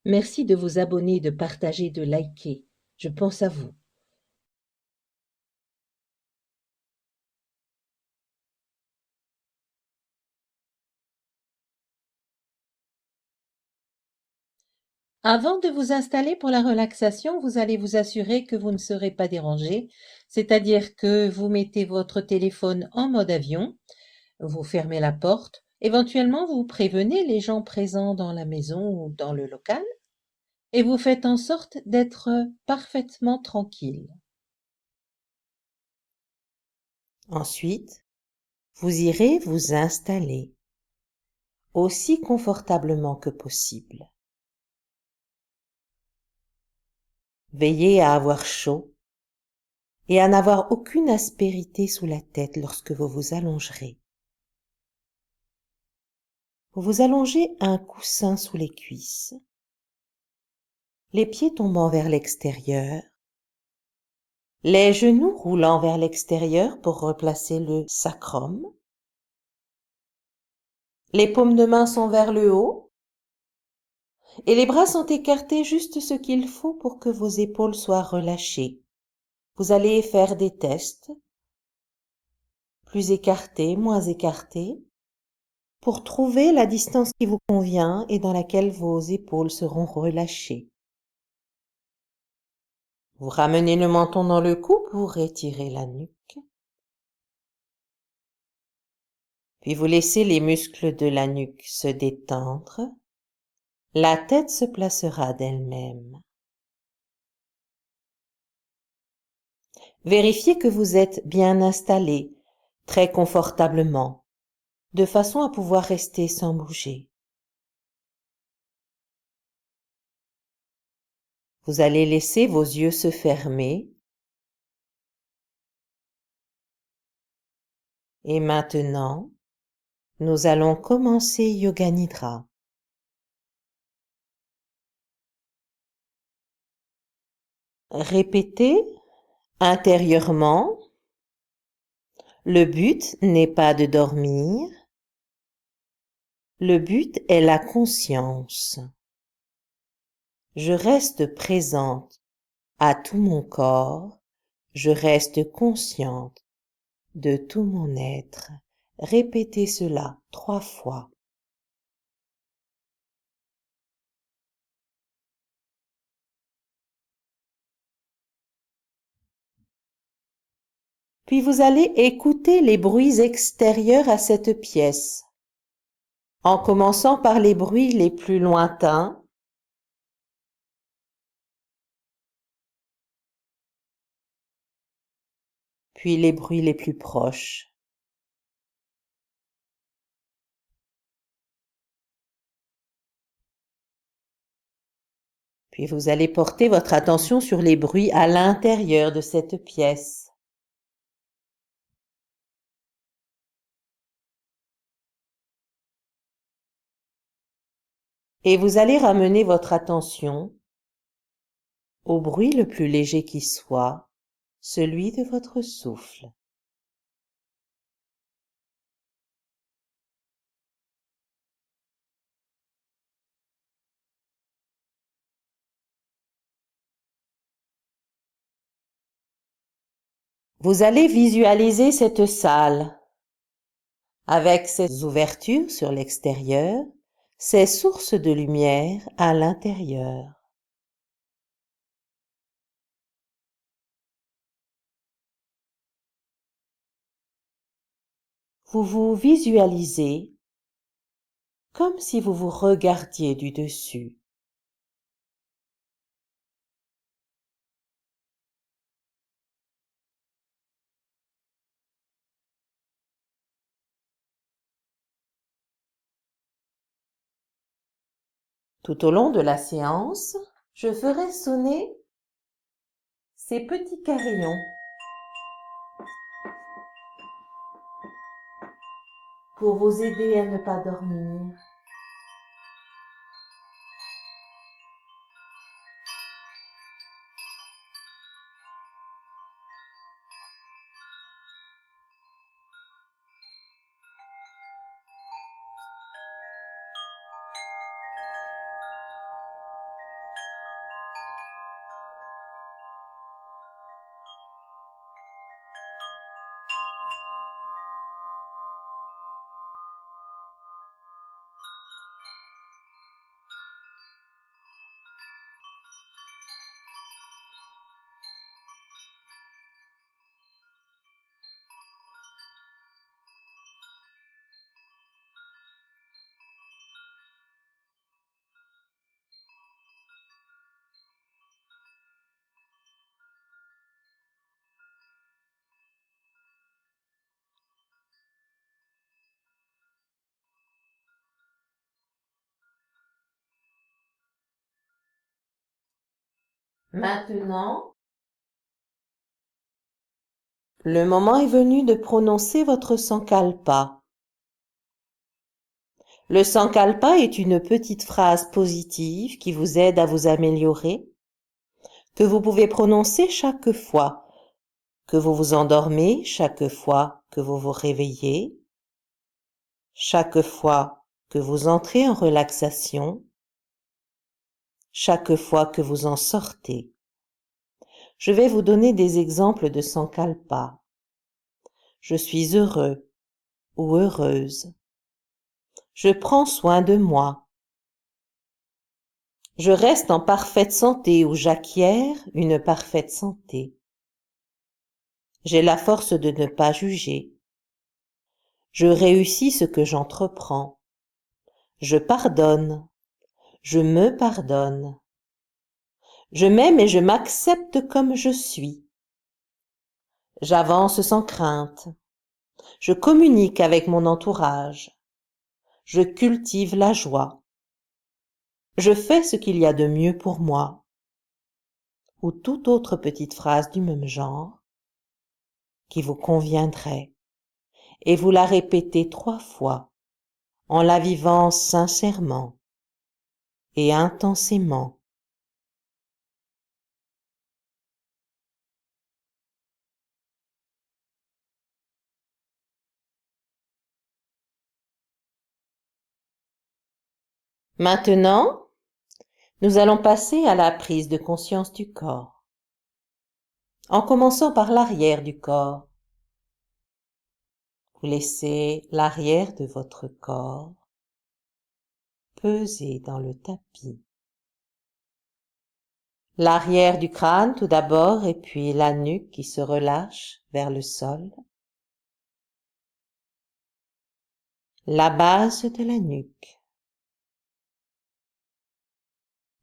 Merci de vous abonner, de partager, de liker. Je pense à vous. Avant de vous installer pour la relaxation, vous allez vous assurer que vous ne serez pas dérangé, c'est-à-dire que vous mettez votre téléphone en mode avion, vous fermez la porte, éventuellement vous prévenez les gens présents dans la maison ou dans le local, et vous faites en sorte d'être parfaitement tranquille. Ensuite, vous irez vous installer aussi confortablement que possible. Veillez à avoir chaud et à n'avoir aucune aspérité sous la tête lorsque vous vous allongerez. Vous allongez un coussin sous les cuisses, les pieds tombant vers l'extérieur, les genoux roulant vers l'extérieur pour replacer le sacrum. Les paumes de main sont vers le haut et les bras sont écartés juste ce qu'il faut pour que vos épaules soient relâchées. Vous allez faire des tests, plus écartés, moins écartés, pour trouver la distance qui vous convient et dans laquelle vos épaules seront relâchées. Vous ramenez le menton dans le cou pour étirer la nuque. Puis vous laissez les muscles de la nuque se détendre. La tête se placera d'elle-même. Vérifiez que vous êtes bien installé, très confortablement, de façon à pouvoir rester sans bouger. Vous allez laisser vos yeux se fermer. Et maintenant, nous allons commencer Yoga Nidra. Répétez intérieurement. Le but n'est pas de dormir. Le but est la conscience. Je reste présente à tout mon corps. Je reste consciente de tout mon être. Répétez cela 3 fois. Puis vous allez écouter les bruits extérieurs à cette pièce, en commençant par les bruits les plus lointains, puis les bruits les plus proches. Puis vous allez porter votre attention sur les bruits à l'intérieur de cette pièce. Et vous allez ramener votre attention au bruit le plus léger qui soit, celui de votre souffle. Vous allez visualiser cette salle avec ses ouvertures sur l'extérieur, ses sources de lumière à l'intérieur. Vous vous visualisez comme si vous vous regardiez du dessus. Tout au long de la séance, je ferai sonner ces petits carillons pour vous aider à ne pas dormir. Maintenant, le moment est venu de prononcer votre sankalpa. Le sankalpa est une petite phrase positive qui vous aide à vous améliorer, que vous pouvez prononcer chaque fois que vous vous endormez, chaque fois que vous vous réveillez, chaque fois que vous entrez en relaxation, chaque fois que vous en sortez. Je vais vous donner des exemples de sankalpa. Je suis heureux ou heureuse. Je prends soin de moi. Je reste en parfaite santé ou j'acquiers une parfaite santé. J'ai la force de ne pas juger. Je réussis ce que j'entreprends. Je pardonne. Je me pardonne. Je m'aime et je m'accepte comme je suis. J'avance sans crainte. Je communique avec mon entourage. Je cultive la joie. Je fais ce qu'il y a de mieux pour moi. Ou toute autre petite phrase du même genre qui vous conviendrait. Et vous la répétez 3 fois en la vivant sincèrement et intensément. Maintenant, nous allons passer à la prise de conscience du corps, en commençant par l'arrière du corps. Vous laissez l'arrière de votre corps peser dans le tapis. L'arrière du crâne tout d'abord et puis la nuque qui se relâche vers le sol. La base de la nuque.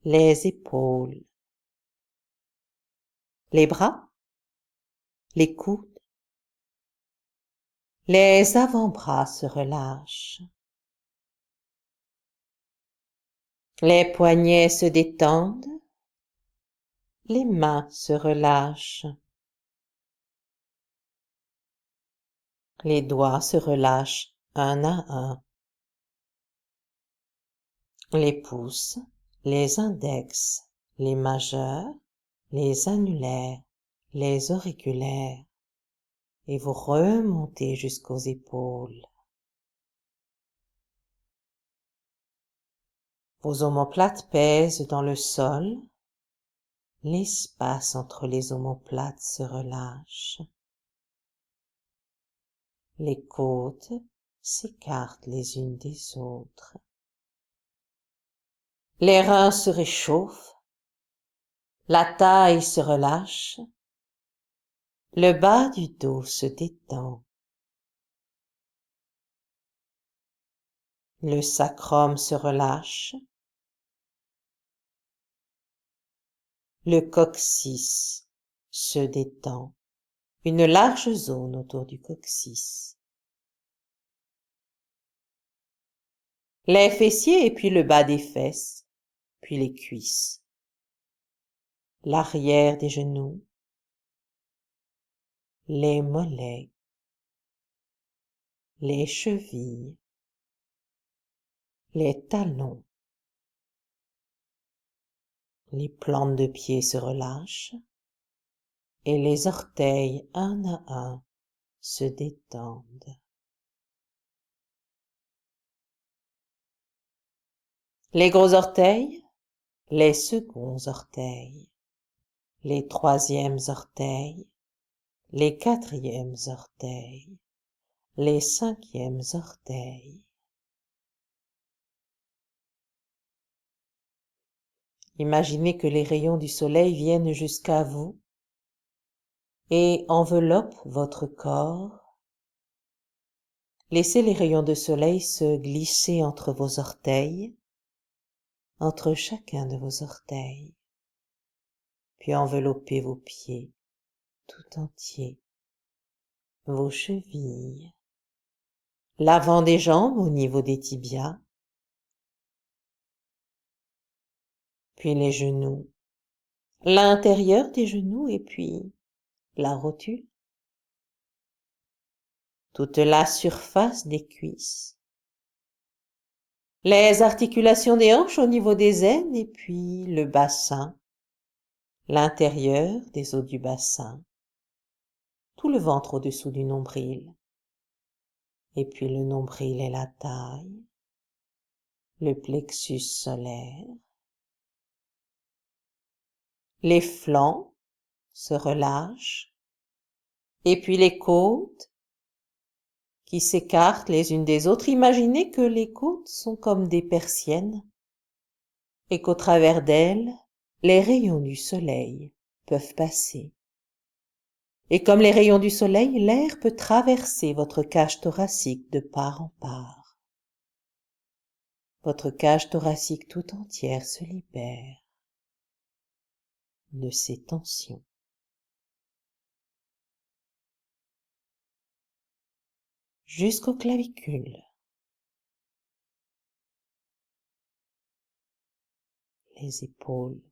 Les épaules. Les bras. Les coudes. Les avant-bras se relâchent. Les poignets se détendent. Les mains se relâchent. Les doigts se relâchent un à un. Les pouces, les index, les majeurs, les annulaires, les auriculaires, et vous remontez jusqu'aux épaules. Vos omoplates pèsent dans le sol. L'espace entre les omoplates se relâche. Les côtes s'écartent les unes des autres. Les reins se réchauffent. La taille se relâche. Le bas du dos se détend. Le sacrum se relâche. Le coccyx se détend. Une large zone autour du coccyx. Les fessiers et puis le bas des fesses, puis les cuisses. L'arrière des genoux. Les mollets. Les chevilles. Les talons. Les plantes de pied se relâchent et les orteils un à un se détendent. Les gros orteils, les seconds orteils, les troisièmes orteils, les quatrièmes orteils, les cinquièmes orteils. Imaginez que les rayons du soleil viennent jusqu'à vous et enveloppent votre corps. Laissez les rayons de soleil se glisser entre vos orteils, entre chacun de vos orteils, puis enveloppez vos pieds tout entiers, vos chevilles, l'avant des jambes au niveau des tibias, puis les genoux, l'intérieur des genoux et puis la rotule, toute la surface des cuisses, les articulations des hanches au niveau des aines et puis le bassin, l'intérieur des os du bassin, tout le ventre au-dessous du nombril, et puis le nombril et la taille, le plexus solaire, les flancs se relâchent, et puis les côtes qui s'écartent les unes des autres. Imaginez que les côtes sont comme des persiennes et qu'au travers d'elles, les rayons du soleil peuvent passer. Et comme les rayons du soleil, l'air peut traverser votre cage thoracique de part en part. Votre cage thoracique tout entière se libère de ces tensions. Jusqu'aux clavicules. Les épaules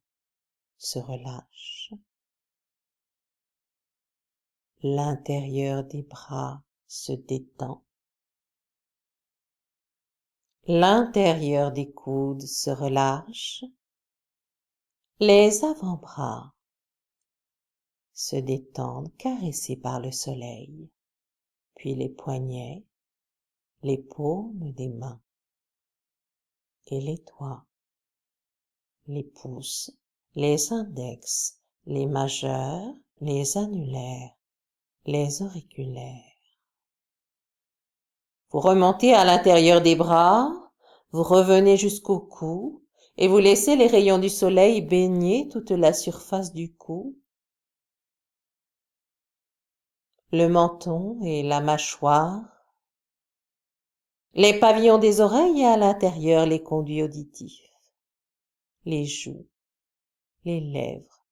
se relâchent. L'intérieur des bras se détend. L'intérieur des coudes se relâche. Les avant-bras se détendent, caressés par le soleil. Puis les poignets, les paumes des mains et les doigts, les pouces, les index, les majeurs, les annulaires, les auriculaires. Vous remontez à l'intérieur des bras, vous revenez jusqu'au cou et vous laissez les rayons du soleil baigner toute la surface du cou, le menton et la mâchoire, les pavillons des oreilles et à l'intérieur les conduits auditifs, les joues, les lèvres,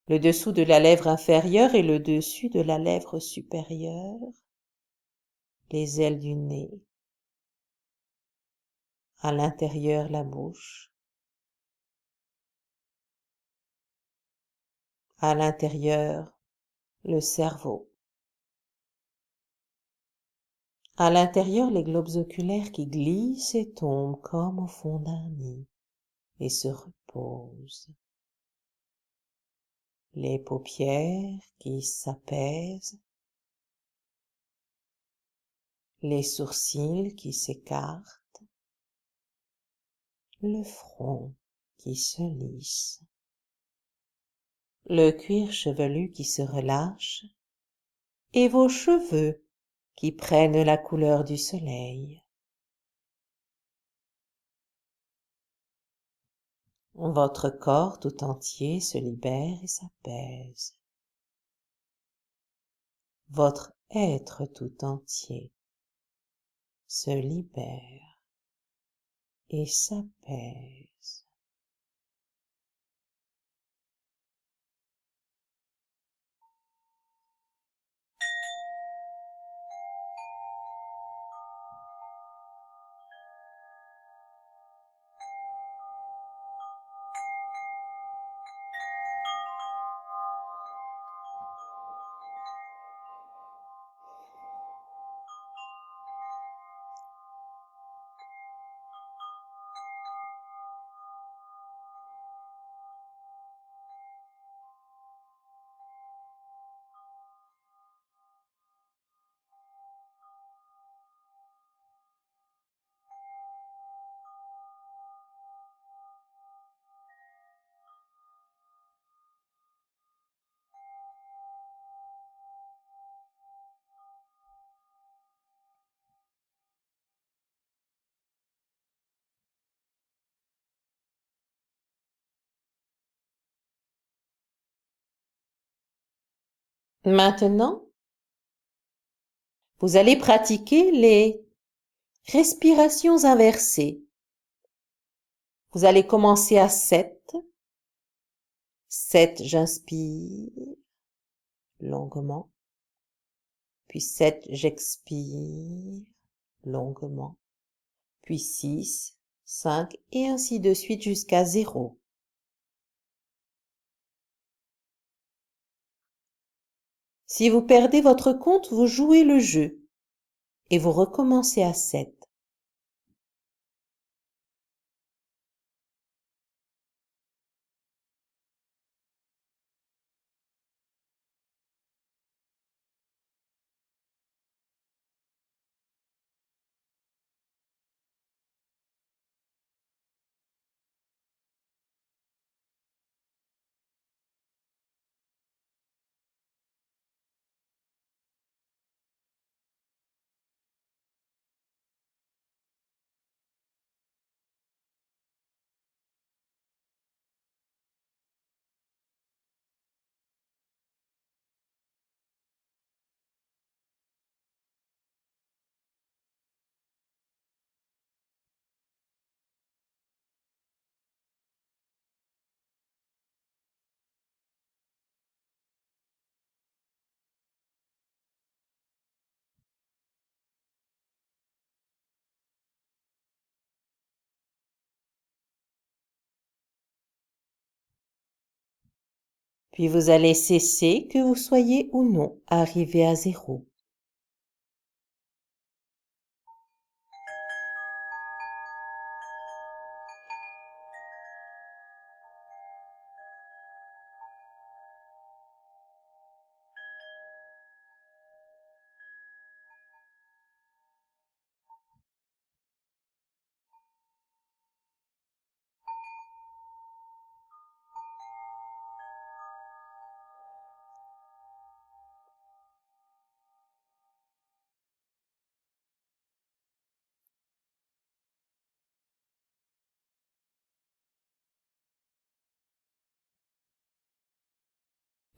le dessous de la lèvre inférieure et le dessus de la lèvre supérieure, les ailes du nez, à l'intérieur la bouche, à l'intérieur le cerveau, à l'intérieur les globes oculaires qui glissent et tombent comme au fond d'un nid et se reposent, les paupières qui s'apaisent, les sourcils qui s'écartent, le front qui se lisse, le cuir chevelu qui se relâche et vos cheveux qui prennent la couleur du soleil. Votre corps tout entier se libère et s'apaise. Votre être tout entier se libère et s'apaise. Maintenant, vous allez pratiquer les respirations inversées. Vous allez commencer à 7. 7, j'inspire longuement. Puis 7, j'expire longuement. Puis 6, 5 et ainsi de suite jusqu'à 0. Si vous perdez votre compte, vous jouez le jeu et vous recommencez à 7. Puis vous allez cesser que vous soyez ou non arrivé à 0.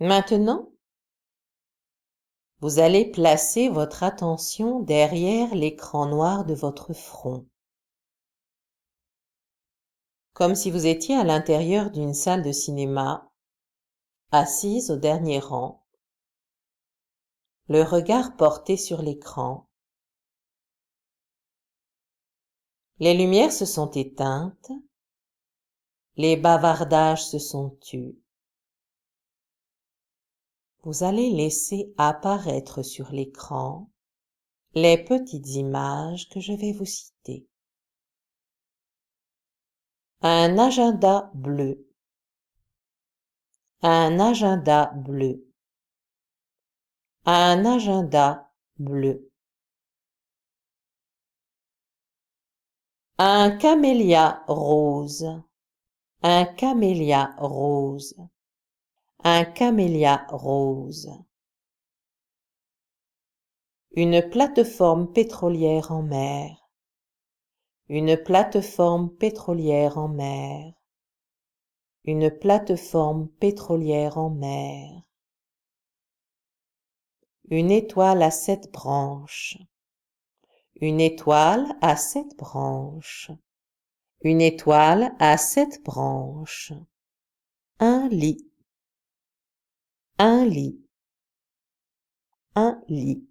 Maintenant, vous allez placer votre attention derrière l'écran noir de votre front, comme si vous étiez à l'intérieur d'une salle de cinéma, assise au dernier rang, le regard porté sur l'écran. Les lumières se sont éteintes, les bavardages se sont tus. Vous allez laisser apparaître sur l'écran les petites images que je vais vous citer. Un agenda bleu. Un agenda bleu. Un agenda bleu. Un camélia rose. Un camélia rose. Un camélia rose. Une plateforme pétrolière en mer. Une plateforme pétrolière en mer. Une plateforme pétrolière en mer. Une étoile à 7 branches. Une étoile à 7 branches. Une étoile à 7 branches. Un lit. Un lit. Un lit.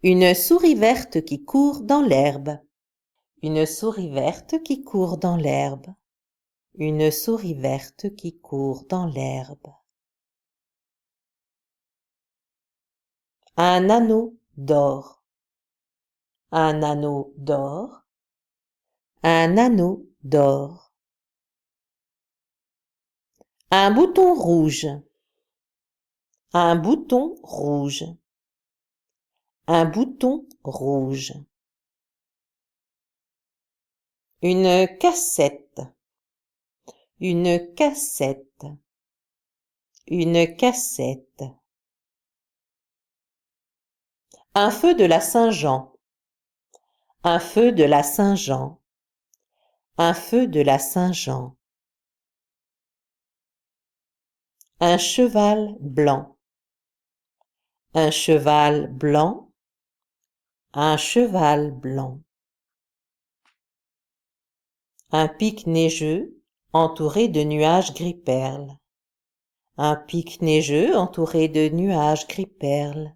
Une souris verte qui court dans l'herbe. Une souris verte qui court dans l'herbe. Une souris verte qui court dans l'herbe. Un anneau d'or. Un anneau d'or. Un anneau d'or. Un bouton rouge. Un bouton rouge. Un bouton rouge. Une cassette. Une cassette. Une cassette. Un feu de la Saint-Jean. Un feu de la Saint-Jean. Un feu de la Saint-Jean. Un cheval blanc. Un cheval blanc. Un cheval blanc. Un pic neigeux entouré de nuages gris-perle. Un pic neigeux entouré de nuages gris-perle.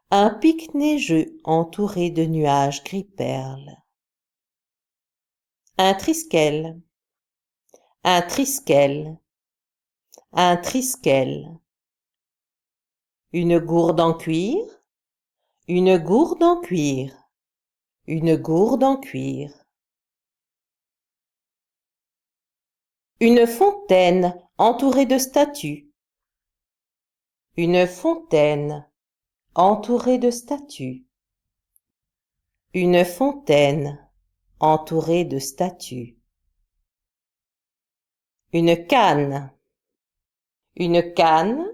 Un pic neigeux entouré de nuages gris-perle. Un triskel. Un triskel. Un triskel. une gourde en cuir, une gourde en cuir, une gourde en cuir. Une fontaine entourée de statues, une fontaine entourée de statues, une fontaine entourée de statues. Une canne, une canne,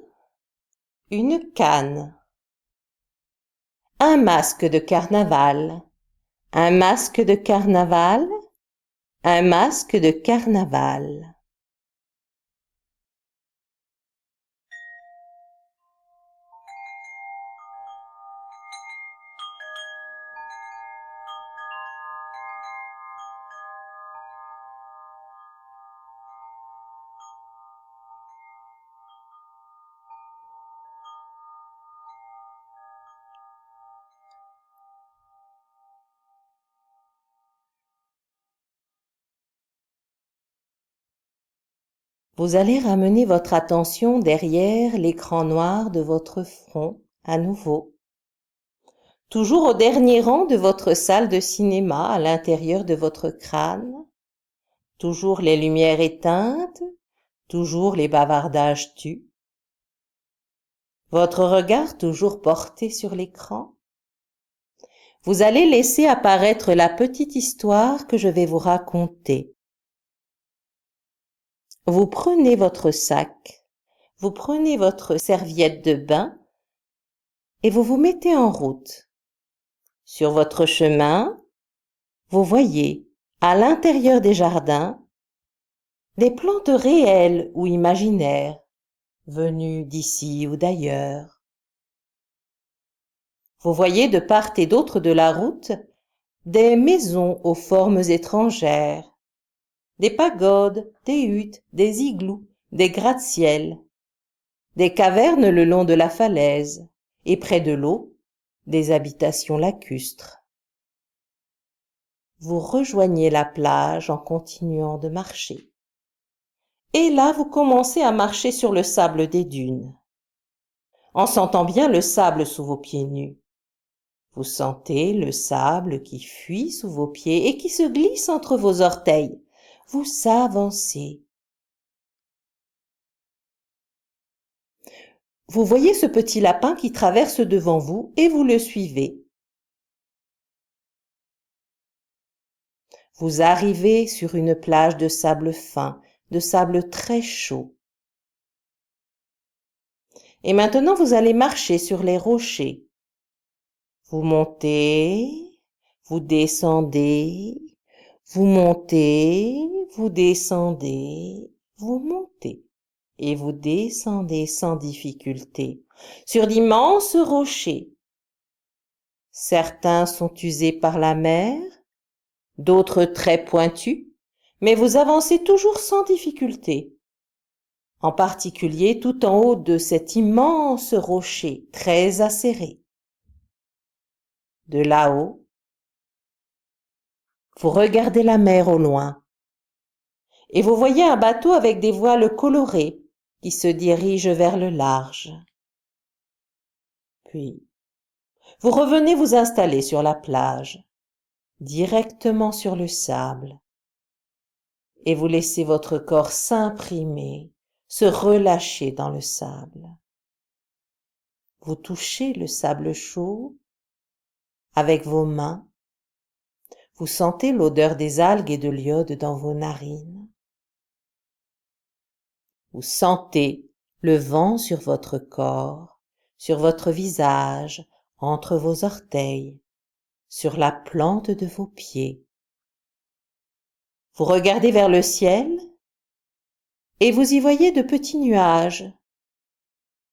une canne. Un masque de carnaval, un masque de carnaval, un masque de carnaval. Vous allez ramener votre attention derrière l'écran noir de votre front à nouveau. Toujours au dernier rang de votre salle de cinéma à l'intérieur de votre crâne. Toujours les lumières éteintes, toujours les bavardages tuent. Votre regard toujours porté sur l'écran. Vous allez laisser apparaître la petite histoire que je vais vous raconter. Vous prenez votre sac, vous prenez votre serviette de bain et vous vous mettez en route. Sur votre chemin, vous voyez, à l'intérieur des jardins, des plantes réelles ou imaginaires, venues d'ici ou d'ailleurs. Vous voyez de part et d'autre de la route des maisons aux formes étrangères, des pagodes, des huttes, des igloos, des gratte-ciels, des cavernes le long de la falaise, et près de l'eau, des habitations lacustres. Vous rejoignez la plage en continuant de marcher. Et là, vous commencez à marcher sur le sable des dunes, en sentant bien le sable sous vos pieds nus. Vous sentez le sable qui fuit sous vos pieds et qui se glisse entre vos orteils. Vous avancez. Vous voyez ce petit lapin qui traverse devant vous et vous le suivez. Vous arrivez sur une plage de sable fin, de sable très chaud. Et maintenant, vous allez marcher sur les rochers. Vous montez, vous descendez, vous montez, vous descendez, vous montez et vous descendez sans difficulté sur d'immenses rochers. Certains sont usés par la mer, d'autres très pointus, mais vous avancez toujours sans difficulté. En particulier tout en haut de cet immense rocher très acéré. De là-haut, vous regardez la mer au loin et vous voyez un bateau avec des voiles colorées qui se dirige vers le large. Puis, vous revenez vous installer sur la plage, directement sur le sable, et vous laissez votre corps s'imprimer, se relâcher dans le sable. Vous touchez le sable chaud avec vos mains. Vous sentez l'odeur des algues et de l'iode dans vos narines. Vous sentez le vent sur votre corps, sur votre visage, entre vos orteils, sur la plante de vos pieds. Vous regardez vers le ciel et vous y voyez de petits nuages.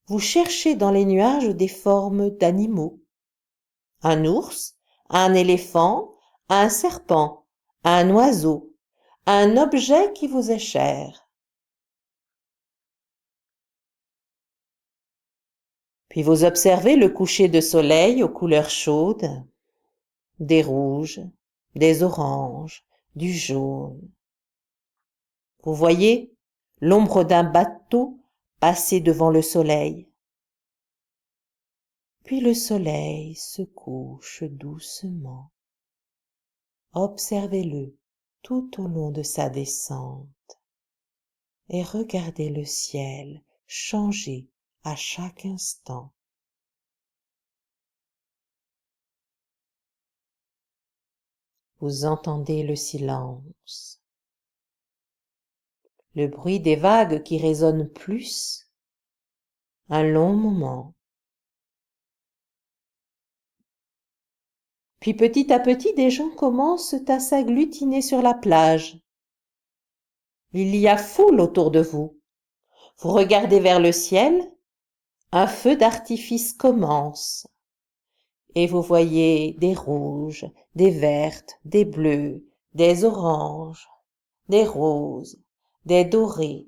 Vous cherchez dans les nuages des formes d'animaux. Un ours, un éléphant, un serpent, un oiseau, un objet qui vous est cher. Puis vous observez le coucher de soleil aux couleurs chaudes, des rouges, des oranges, du jaune. Vous voyez l'ombre d'un bateau passer devant le soleil. Puis le soleil se couche doucement. Observez-le tout au long de sa descente et regardez le ciel changer à chaque instant. Vous entendez le silence, le bruit des vagues qui résonnent plus, un long moment. Puis petit à petit, des gens commencent à s'agglutiner sur la plage. Il y a foule autour de vous. Vous regardez vers le ciel, un feu d'artifice commence. Et vous voyez des rouges, des vertes, des bleus, des oranges, des roses, des dorés,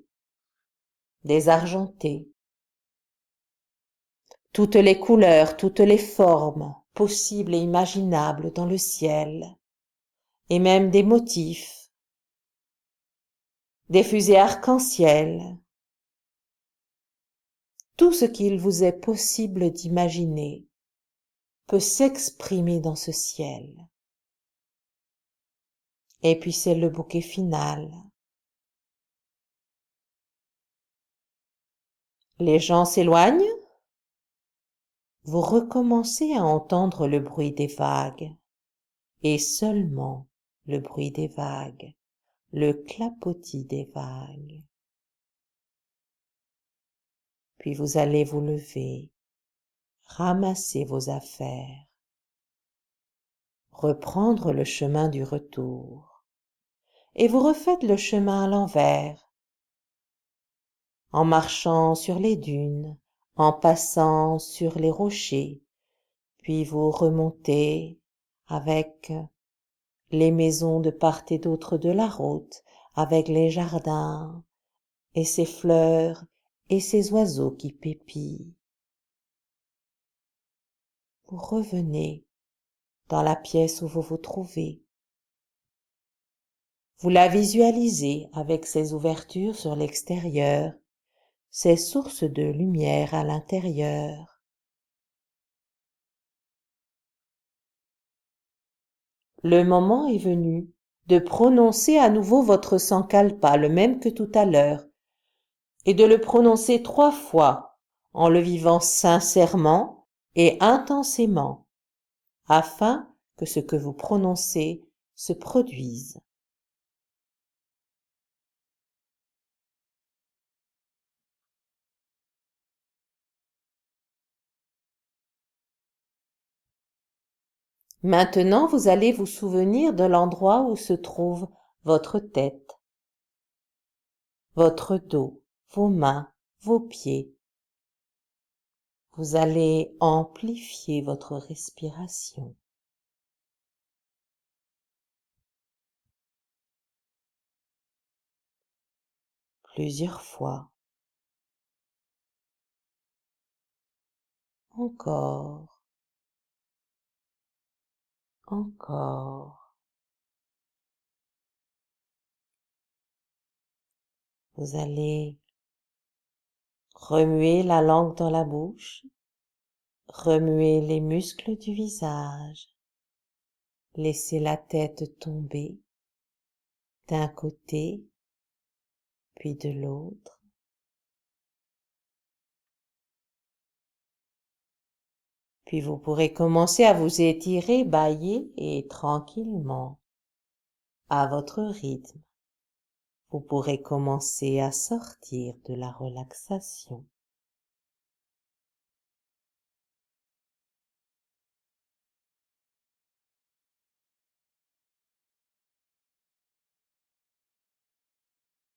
des argentés. Toutes les couleurs, toutes les formes possibles et imaginables dans le ciel, et même des motifs, des fusées arc-en-ciel, tout ce qu'il vous est possible d'imaginer peut s'exprimer dans ce ciel. Et puis c'est le bouquet final. Les gens s'éloignent, vous recommencez à entendre le bruit des vagues, et seulement le bruit des vagues, le clapotis des vagues. Puis vous allez vous lever, ramasser vos affaires, reprendre le chemin du retour, et vous refaites le chemin à l'envers, en marchant sur les dunes, en passant sur les rochers, puis vous remontez avec les maisons de part et d'autre de la route, avec les jardins, et ces fleurs, et ces oiseaux qui pépillent. Vous revenez dans la pièce où vous vous trouvez. Vous la visualisez avec ses ouvertures sur l'extérieur, ses sources de lumière à l'intérieur. Le moment est venu de prononcer à nouveau votre sankalpa, le même que tout à l'heure, et de le prononcer 3 fois, en le vivant sincèrement et intensément, afin que ce que vous prononcez se produise. Maintenant, vous allez vous souvenir de l'endroit où se trouve votre tête, votre dos, vos mains, vos pieds. Vous allez amplifier votre respiration. Plusieurs fois. Encore. Encore. Vous allez remuer la langue dans la bouche, remuer les muscles du visage, laisser la tête tomber d'un côté puis de l'autre. Puis vous pourrez commencer à vous étirer, bâiller et tranquillement, à votre rythme, vous pourrez commencer à sortir de la relaxation.